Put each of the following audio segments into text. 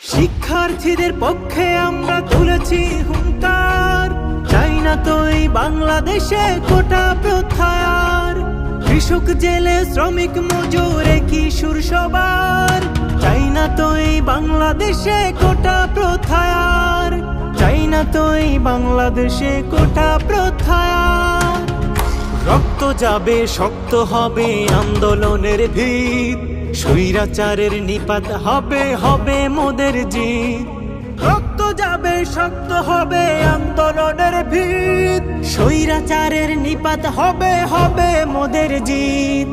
শিক্ষার্থীদের পক্ষে আমরা তুলেছি হুঙ্কার, চাই না তো এই বাংলাদেশে কোটা প্রত্যাহার। কৃষক জেলে শ্রমিক মজুর কি সুর সবার, চাই না তো এই বাংলাদেশে কোটা প্রত্যাহার, চাই না তো এই বাংলাদেশে কোটা প্রত্যাহার। রক্ত যাবে শক্ত হবে আন্দোলনের ভিত, স্বৈরাচারের নিপাত হবে হবে মোদের জিত। রক্ত যাবে শক্ত হবে আন্দোলনের ভিত, স্বৈরাচারের নিপাত হবে হবে মোদের জিত।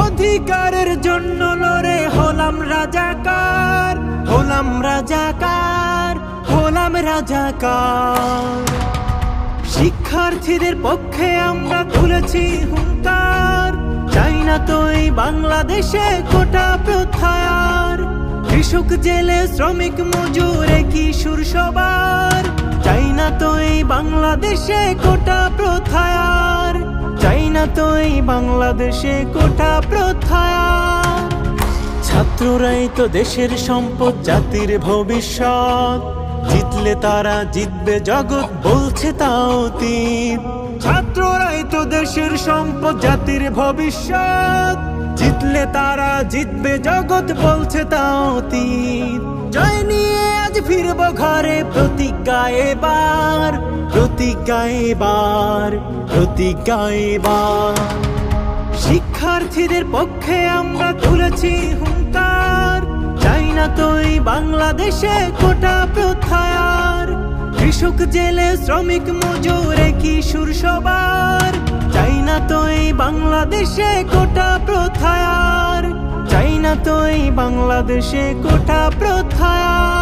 অধিকারের জন্য লড়ে হলাম রাজাকার, হলাম রাজাকার, হলাম রাজাকার। শিক্ষার্থীদের পক্ষে আমরা তুলেছি হুঙ্কার, চাই না তো এই বাংলাদেশে কোটা প্রত্যাহার। কৃষক জেলে শ্রমিক মজুর কি সুর সবার, চাই না তো এই বাংলাদেশে কোটা প্রত্যাহার, চাই না তো এই বাংলাদেশে কোটা প্রত্যাহার। ছাত্ররাই তো দেশের সম্পদ, জাতির ভবিষ্যৎ, জিতলে তারা জিতবে জগৎ বলছে তাও অতীত। ছাত্ররাই তো দেশের সম্পদ, জাতির ভবিষ্যৎ, জিতলে তারা জিতবে জগৎ বলছে তাও অতীত। জয় নিয়ে আজ ফিরব ঘরে, প্রতিজ্ঞা এবার, প্রতিজ্ঞা এবার, প্রতিজ্ঞা এবার। শিক্ষার্থীদের পক্ষে আমরা তুলেছি হুঙ্কার, চাই না তো এই বাংলাদেশে কোটা প্রত্যাহার। কৃষক জেলে শ্রমিক মজুর কি সুর সবার, চাই না তো এই বাংলাদেশে কোটা প্রত্যাহার, চাই না তো এই বাংলাদেশে কোটা প্রত্যাহার।